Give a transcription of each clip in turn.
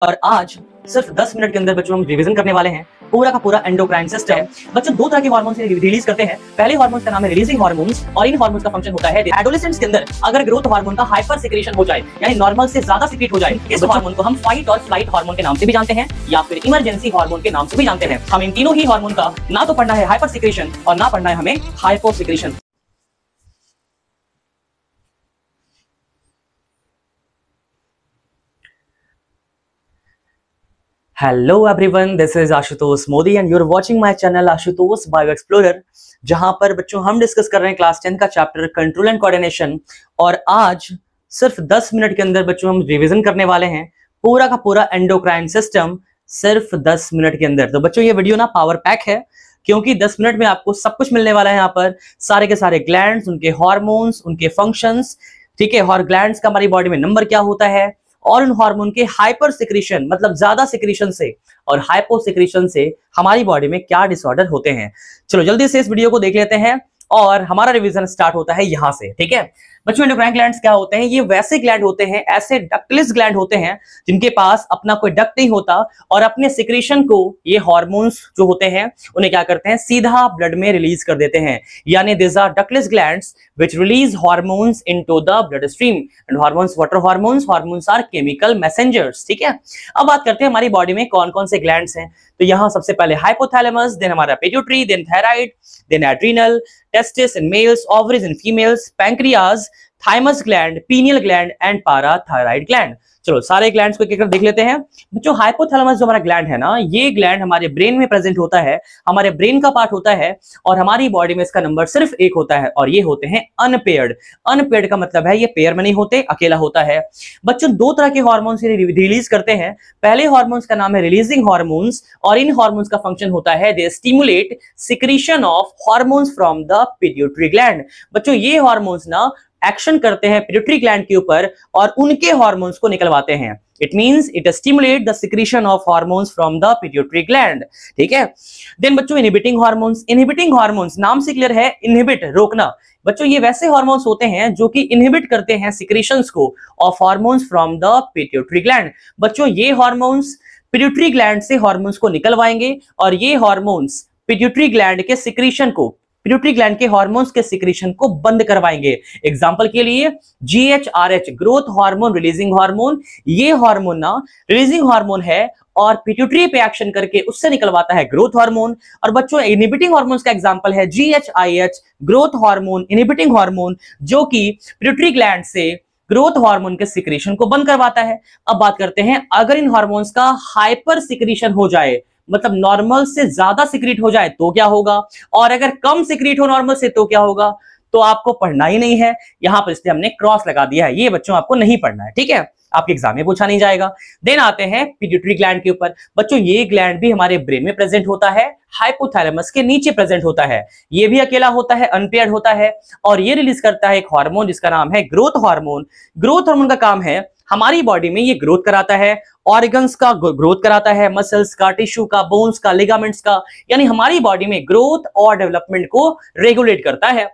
और आज सिर्फ 10 मिनट के अंदर बच्चों हम रिवीजन करने वाले हैं पूरा का पूरा एंडोक्राइन सिस्टम। बच्चों दो तरह के हार्मोन्स रिलीज करते हैं। पहले हार्मोन्स का नाम है रिलीजिंग हार्मोन्स और इन हार्मोन्स का फंक्शन होता है एडोलेसेंट्स के अंदर अगर ग्रोथ हार्मोन का हाइपर सिक्रेशन हो जाए यानी नॉर्मल से ज्यादा सिक्रेट हो जाए, इस हार्मोन को हम फाइट और फ्लाइट हार्मोन के नाम से भी जानते हैं या फिर इमरजेंसी हार्मोन के नाम से भी जानते हैं। हम इन तीनों ही हार्मोन का ना तो पढ़ना है हाइपर सिक्रेशन और ना पढ़ना है हमें hyposecretion. Hello everyone, this is Ashutosh Modi and you are watching my channel Ashutosh bio explorer, जहां पर बच्चों हम डिस्कस कर रहे हैं क्लास 10 का चैप्टर कंट्रोल एंड कोऑर्डिनेशन। और आज सिर्फ 10 मिनट के अंदर बच्चों हम रिवीजन करने वाले हैं पूरा का पूरा एंडोक्राइन सिस्टम सिर्फ 10 मिनट के अंदर। तो बच्चों ये वीडियो ना पावर पैक है क्योंकि 10 मिनट में आपको सब कुछ मिलने वाला है। यहाँ पर सारे के सारे ग्लैंड्स, उनके हार्मोन्स, उनके फंक्शंस, ठीक है, और ग्लैंड्स का हमारी बॉडी में नंबर क्या होता है और उन हार्मोन के हाइपर सिक्रीशन मतलब ज्यादा सिक्रीशन से और हाइपो सिक्रीशन से हमारी बॉडी में क्या डिसऑर्डर होते हैं। चलो जल्दी से इस वीडियो को देख लेते हैं और हमारा रिवीजन स्टार्ट होता है यहां से। ठीक है बच्चों, एंडोक्राइन ग्लैंड्स क्या होते हैं? ये वैसे ग्लैंड होते हैं, ऐसे डक्टलेस ग्लैंड होते हैं जिनके पास अपना कोई डक्ट नहीं होता और अपने सिक्रीशन को ये हार्मोन्स जो होते हैं उन्हें क्या करते हैं, सीधा ब्लड में रिलीज कर देते हैं। यानी this are ductless glands which release hormones into the bloodstream and hormones what are hormones are chemical messengers। ठीक है, अब बात करते हैं हमारी बॉडी में कौन कौन से ग्लैंड्स हैं। तो यहां सबसे पहले हाइपोथैलेमस, देन हमारा pituitary, then thyroid, then adrenal, testis in males, ovaries in females, pancreas, thymus gland, pineal gland and parathyroid gland. चलो सारे ग्लैंड्स को एक-एक देख लेते हैं। बच्चों हाइपोथैलेमस जो हमारा ग्लैंड है ना, ये ग्लैंड हमारे ब्रेन में प्रेजेंट होता है, हमारे ब्रेन का पार्ट होता है और हमारी बॉडी में इसका नंबर सिर्फ एक होता है और ये होते हैं अनपेयर्ड। अनपेयर्ड का मतलब है ये पेयर में नहीं होते, अकेला होता है। बच्चों दो तरह के हार्मोन्स रिलीज करते हैं। पहले हार्मोन्स का नाम है रिलीजिंग हार्मोन्स और इन हार्मोन्स का फंक्शन होता है दे stimulate secretion of hormones from the pituitary gland. बच्चों ये हार्मोन्स ना एक्शन करते हैं पिट्यूटरी ग्लैंड के ऊपर और उनके हार्मोन्स को निकलवाते हैं। It means it stimulate the secretion of hormones from the pituitary gland. ठीक है, देन बच्चों इनहिबिटिंग हार्मोन्स। इनहिबिटिंग हार्मोन्स नाम से क्लियर है, इनहिबिट रोकना। बच्चों ये वैसे हार्मोन्स होते हैं जो कि इनहिबिट करते हैं सिक्रीशंस को of hormones from the pituitary gland. बच्चों ये हार्मोन्स पिट्यूटरी ग्लैंड से हार्मोन्स को निकलवाएंगे और ये हार्मोन्स पिट्यूटरी ग्लैंड के सिक्रीशन को, पिट्यूटरी ग्लैंड के हार्मोन्स के सिक्रीशन को बंद करवाएंगे। एग्जांपल के लिए GHRH growth hormone releasing hormone, ये हार्मोन ना रिलीजिंग हार्मोन है और पिट्यूटरी पे एक्शन करके उससे निकलवाता है ग्रोथ हार्मोन। और बच्चों इनहिबिटिंग हार्मोन्स का एग्जांपल है GHIH growth hormone inhibiting hormone, जो कि पिट्यूटरी ग्लैंड से ग्रोथ हार्मोन के सिक्रीशन को बंद करवाता है। अब बात करते हैं अगर इन हार्मोन्स का हाइपर सिक्रीशन हो जाए मतलब नॉर्मल से ज्यादा सिक्रीट हो जाए तो क्या होगा, और अगर कम सिक्रीट हो नॉर्मल से तो क्या होगा, तो आपको पढ़ना ही नहीं है यहां पर, इसलिए हमने क्रॉस लगा दिया है। ये बच्चों आपको नहीं पढ़ना है, ठीक है, आपके एग्जाम में पूछा नहीं जाएगा। देन आते हैं पिट्यूटरी ग्लैंड के ऊपर। बच्चों ये ग्लैंड भी हमारे ब्रेन में प्रेजेंट होता है, हाइपोथैलेमस के नीचे प्रेजेंट होता है। ये भी अकेला होता है, अनपेयर्ड होता है और ये रिलीज करता है एक हार्मोन जिसका नाम है ग्रोथ हार्मोन। ग्रोथ हार्मोन का काम है हमारी बॉडी में ये ग्रोथ कराता है, ऑर्गन्स का ग्रोथ कराता है, मसल्स का, टिश्यू का, बोन्स का, लिगामेंट्स का, यानी हमारी बॉडी में ग्रोथ और डेवलपमेंट को रेगुलेट करता है।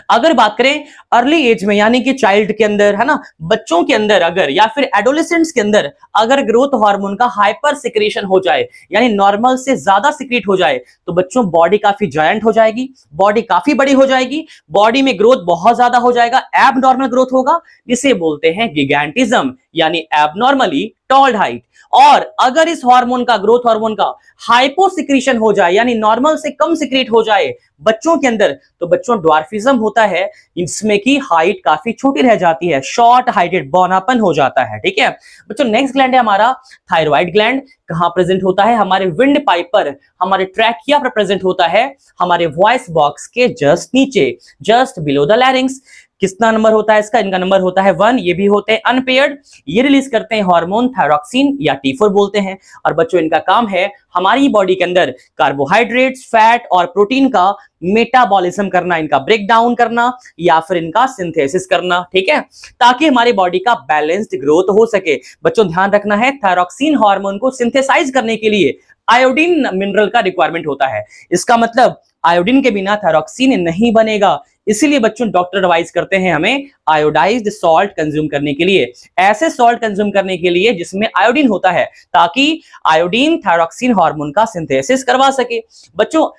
अगर बात करें अर्ली एज में यानी कि चाइल्ड के अंदर है ना, बच्चों के अंदर अगर या फिर एडोलेसेंट्स के अंदर अगर ग्रोथ हार्मोन का हाइपर सिक्रीशन हो जाए यानी नॉर्मल से ज्यादा सिक्रीट हो जाए तो बच्चों बॉडी काफी जायंट हो जाएगी, बॉडी काफी बड़ी हो जाएगी, बॉडी में ग्रोथ बहुत ज्यादा हो जाएगा, एबनॉर्मल ग्रोथ होगा, जिसे बोलते हैं गिगैंटिज्म यानी एबनॉर्मली टॉल हाइट। और अगर इस हार्मोन का, ग्रोथ हार्मोन का हाइपो सिक्रीशन हो जाए यानी नॉर्मल से कम सिक्रीट हो जाए बच्चों के अंदर तो बच्चों ड्वार्फिज्म होता है, इसमें की हाइट काफी छोटी रह जाती है, शॉर्ट हाइटेड, बौनापन हो जाता है। ठीक है बच्चों, नेक्स्ट ग्लैंड है हमारा थायराइड ग्लैंड। कहां प्रेजेंट होता है? हमारे विंड पाइप पर, हमारे ट्रैकिया पर प्रेजेंट होता है, हमारे वॉइस बॉक्स के जस्ट नीचे, जस्ट बिलो द लैरिंग्स। कितना नंबर होता है इसका? इनका नंबर होता है 1। ये भी होते हैं अनपेयर्ड। ये रिलीज करते हैं हार्मोन थायरॉक्सिन या T4 बोलते हैं। और बच्चों इनका काम है हमारी बॉडी के अंदर कार्बोहाइड्रेट्स, फैट और प्रोटीन का मेटाबॉलिज्म करना, इनका ब्रेक डाउन करना या फिर इनका सिंथेसिस करना। ठीक है, ताकि हमारी बॉडी का बैलेंस्ड ग्रोथ हो सके। बच्चों ध्यान रखना है थायरॉक्सिन हार्मोन को सिंथेसाइज करने के लिए आयोडीन मिनरल का रिक्वायरमेंट होता है। इसका मतलब आयोडीन के बिना थायरॉक्सिन नहीं बनेगा, इसीलिए बच्चों डॉक्टर एडवाइज करते हैं हमें आयोडाइज्ड सॉल्ट कंज्यूम करने के लिए, ऐसे सॉल्ट कंज्यूम करने के लिए जिसमें आयोडीन होता है, ताकि आयोडीन थायरॉक्सिन हार्मोन का सिंथेसिस करवा सके। बच्चों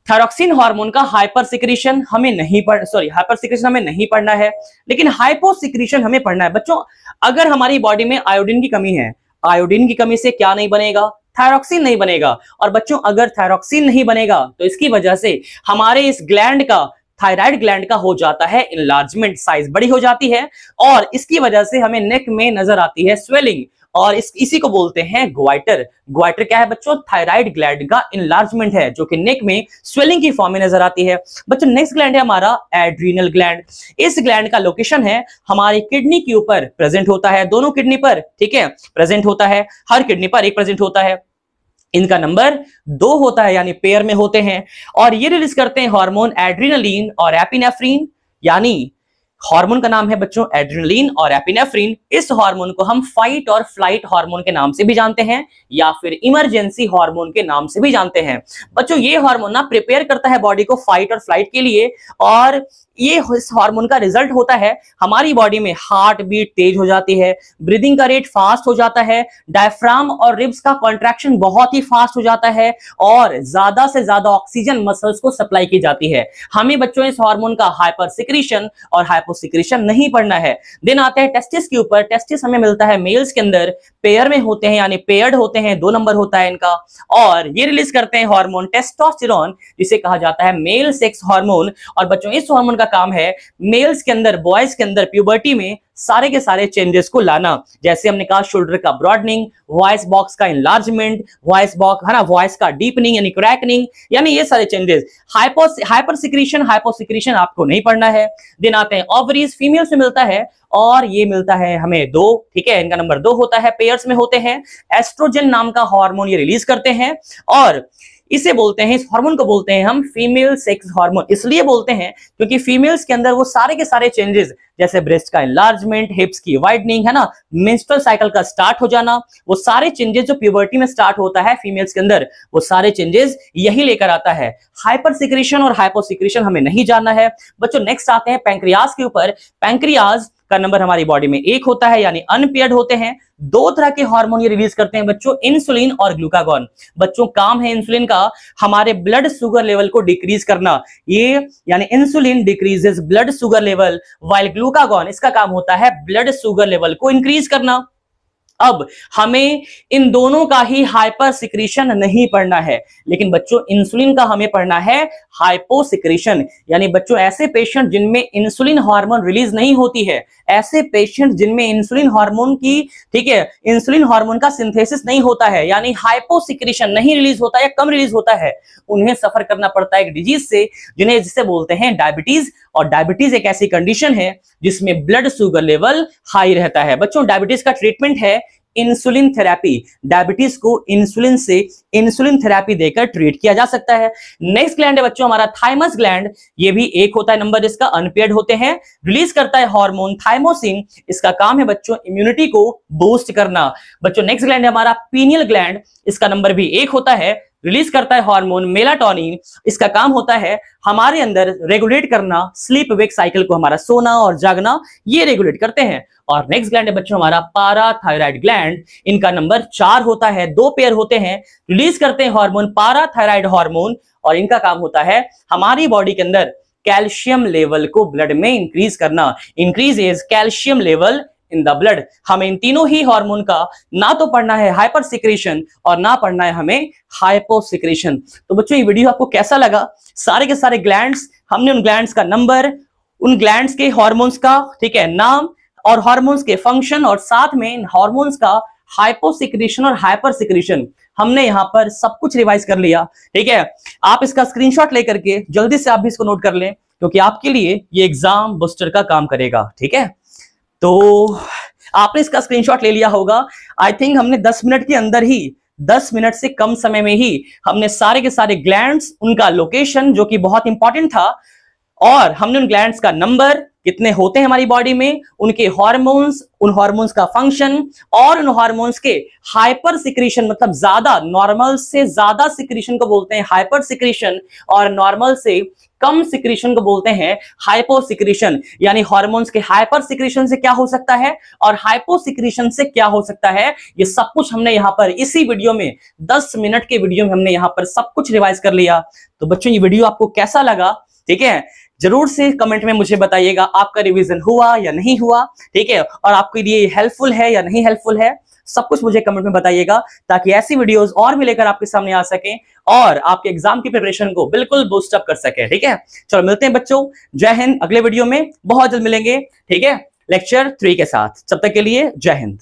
थायरॉक्सिन हार्मोन का हाइपर सिक्रीशन हमें नहीं पढ़ना है, लेकिन हाइपो सिक्रीशन हमें पढ़ना है। बच्चों अगर हमारी बॉडी में आयोडीन की कमी है, आयोडीन की कमी से क्या नहीं बनेगा, थायरॉक्सिन नहीं बनेगा। और बच्चों अगर थायरॉक्सिन नहीं बनेगा तो इसकी वजह से हमारे इस ग्लैंड का, थायराइड ग्लैंड का हो जाता है इनलार्जमेंट, साइज बड़ी हो जाती है, और इसकी वजह से हमें नेक में नजर आती है स्वेलिंग, और इसी को बोलते हैं ग्वाइटर। ग्वाइटर क्या है बच्चों? थायराइड ग्लैंड का इनलार्जमेंट है, जो कि नेक में स्वेलिंग की फॉर्म में नजर आती है। बच्चों नेक्स्ट ग्लैंड है हमारा एड्रीनल ग्लैंड। इस ग्लैंड का लोकेशन है हमारी किडनी के ऊपर प्रेजेंट होता है, दोनों किडनी पर, ठीक है, प्रेजेंट होता है, हर किडनी पर एक प्रेजेंट होता है। इनका नंबर 2 होता है, यानी पेयर में होते हैं, और ये रिलीज करते हैं हार्मोन एड्रेनालिन और एपिनेफ्रिन, यानी हार्मोन का नाम है बच्चों एड्रेनालिन और एपिनेफ्रिन। इस हार्मोन को हम फाइट और फ्लाइट हार्मोन के नाम से भी जानते हैं, या फिर इमरजेंसी हार्मोन के नाम से भी जानते हैं। बच्चों ये हार्मोन ना प्रिपेयर करता है बॉडी को फाइट और फ्लाइट के लिए, और ये इस हार्मोन का रिजल्ट होता है हमारी बॉडी में हार्ट बीट तेज हो जाती है, ब्रीदिंग का रेट फास्ट हो जाता है, डायफ्राम और रिब्स का कॉन्ट्रैक्शन बहुत ही फास्ट हो जाता है, और ज्यादा से ज्यादा ऑक्सीजन मसल्स को सप्लाई की जाती है। हमें बच्चों इस हार्मोन का हाइपर सिक्रीशन और हाइपोसिक्रीशन नहीं पढ़ना है। दिन आते हैं टेस्टिस के ऊपर। टेस्टिस हमें मिलता है मेल्स के अंदर, पेयर में होते हैं, यानी पेयर्ड होते हैं, 2 नंबर होता है इनका, और ये रिलीज करते हैं हार्मोन टेस्टोस्टेरोन, जिसे कहा जाता है मेल सेक्स हार्मोन। और बच्चों इस हार्मोन का काम है मेल्स के अंदर, बॉयज के अंदर प्यूबर्टी में सारे के सारे चेंजेस को लाना। जैसे हमने कहा शोल्डर का ब्रॉडनिंग, वॉइस बॉक्स का एनलार्जमेंट, वॉइस बॉक्स है ना, वॉइस का डीपनिंग यानी क्रैकनिंग, यानी ये सारे चेंजेस। हाइपर सिक्रीशन, हाइपोसिक्रीशन आपको नहीं पढ़ना है। दिन आते हैं ओवरीज, फीमेल से मिलता है, और ये मिलता है हमें 2, ठीक है, इनका नंबर 2 होता है, पेयर्स में होते हैं। एस्ट्रोजन नाम का हार्मोन ये रिलीज करते हैं, और इसे बोलते हैं, इस हार्मोन को बोलते हैं हम फीमेल सेक्स हार्मोन। इसलिए बोलते हैं क्योंकि फीमेल्स के अंदर वो सारे के सारे चेंजेस, जैसे ब्रेस्ट का एनलार्जमेंट, हिप्स की वाइडनिंग, है ना, मेंस्ट्रुअल साइकिल का स्टार्ट हो जाना, वो सारे चेंजेस जो प्यूबर्टी में स्टार्ट होता है फीमेल्स के अंदर, वो सारे चेंजेस यही लेकर आता है। हाइपर सिक्रीशन और हाइपोसिक्रीशन हमें नहीं जानना है। बच्चों नेक्स्ट आते हैं पैंक्रियाज के ऊपर। पैंक्रियाज का नंबर हमारी बॉडी में 1 होता है, यानी अनपेयर्ड होते हैं। 2 तरह के हार्मोन ये रिलीज करते हैं बच्चों, इंसुलिन और ग्लूकागॉन। बच्चों काम है इंसुलिन का हमारे ब्लड शुगर लेवल को डिक्रीज करना, ये यानी insulin decreases blood sugar level, while glucagon इसका काम होता है ब्लड शुगर लेवल को इंक्रीज करना। अब हमें इन दोनों का ही हाइपर सिक्रीशन नहीं पढ़ना है, लेकिन बच्चों इंसुलिन का हमें पढ़ना है हाइपो सिक्रीशन। यानी बच्चों ऐसे पेशेंट जिनमें इंसुलिन हार्मोन रिलीज नहीं होती है, ऐसे पेशेंट जिनमें इंसुलिन हार्मोन की, ठीक है, इंसुलिन हार्मोन का सिंथेसिस नहीं होता है, यानी हाइपो सिक्रीशन नहीं रिलीज होता है या कम रिलीज होता है, उन्हें सफर करना पड़ता है एक डिजीज से, जिसे बोलते हैं डायबिटीज। और डायबिटीज एक ऐसी कंडीशन है जिसमें ब्लड शुगर लेवल हाई रहता है। बच्चों डायबिटीज का ट्रीटमेंट है इंसुलिन थेरेपी। डायबिटीज को इंसुलिन से इंसुलिन थेरेपी देकर ट्रीट किया जा सकता है। नेक्स्ट ग्लैंड है बच्चों हमारा थाइमस ग्लैंड। ये भी 1 होता है नंबर, इसका अनपेयर्ड होते हैं, रिलीज करता है हार्मोन थाइमोसिन। इसका काम है बच्चों इम्यूनिटी को बूस्ट करना। बच्चों नेक्स्ट ग्लैंड है हमारा पीनियल ग्लैंड। इसका नंबर भी 1 होता है, रिलीज करता है हार्मोन मेलाटोनिन। इसका काम होता है हमारे अंदर रेगुलेट करना स्लीप वेक साइकिल को, हमारा सोना और जागना ये रेगुलेट करते हैं। और नेक्स्ट ग्लैंड है बच्चों हमारा पाराथायराइड ग्लैंड। इनका नंबर 4 होता है, 2 पेयर होते हैं, रिलीज करते हैं हार्मोन पाराथायराइड हार्मोन, और इनका काम होता है हमारी बॉडी के अंदर कैल्शियम लेवल को ब्लड में इंक्रीज करना। Increases calcium level in the blood. हमें इन तीनों ही हार्मोन का ना तो पढ़ना है हाइपर सिक्रीशन और ना पढ़ना है हमें हाइपो सिक्रीशन। तो बच्चों ये वीडियो आपको कैसा लगा? सारे के सारे ग्लैंड्स, हमने उन ग्लैंड्स का नंबर, उन ग्लैंड्स के हार्मोन्स का, ठीक है, नाम और हार्मोन्स के फंक्शन, और साथ में इन हार्मोन्स का हाइपो सिक्रीशन और हाइपर सिक्रीशन हमने यहाँ पर सब कुछ रिवाइज कर लिया। ठीक है, आप इसका स्क्रीनशॉट लेकर के जल्दी से आप भी इसको नोट कर लें, क्योंकि आपके लिए ये एग्जाम बूस्टर का काम करेगा। ठीक है, तो आपने इसका स्क्रीनशॉट ले लिया होगा। आई थिंक हमने 10 मिनट के अंदर ही, 10 मिनट से कम समय में ही हमने सारे के सारे ग्लैंड्स, उनका लोकेशन जो कि बहुत इंपॉर्टेंट था, और हमने उन ग्लैंड्स का नंबर, कितने होते हैं हमारी बॉडी में, उनके हार्मोन्स, उन हार्मोन्स का फंक्शन और उन हार्मोन्स के हाइपर सिक्रीशन, मतलब ज्यादा, नॉर्मल से ज्यादा सिक्रीशन को बोलते हैं हाइपर सिक्रीशन और नॉर्मल से कम सिक्रीशन को बोलते हैं हाइपो सिक्रीशन। यानी हार्मोन्स के हाइपर सिक्रीशन से क्या हो सकता है और हाइपो सिक्रीशन से क्या हो सकता है, ये सब कुछ हमने यहां पर इसी वीडियो में 10 मिनट के वीडियो में हमने यहां पर सब कुछ रिवाइज कर लिया। तो बच्चों ये वीडियो आपको कैसा लगा, ठीक है, जरूर से कमेंट में मुझे बताइएगा आपका रिवीजन हुआ या नहीं हुआ, ठीक है, और आपके लिए हेल्पफुल है या नहीं हेल्पफुल है, सब कुछ मुझे कमेंट में बताइएगा ताकि ऐसी वीडियोस और भी लेकर आपके सामने आ सकें और आपके एग्जाम की प्रिपरेशन को बिल्कुल बूस्ट अप कर सके। ठीक है, चलो मिलते हैं बच्चों, जय हिंद। अगले वीडियो में बहुत जल्द मिलेंगे, ठीक है, लेक्चर 3 के साथ। तब तक के लिए जय हिंद।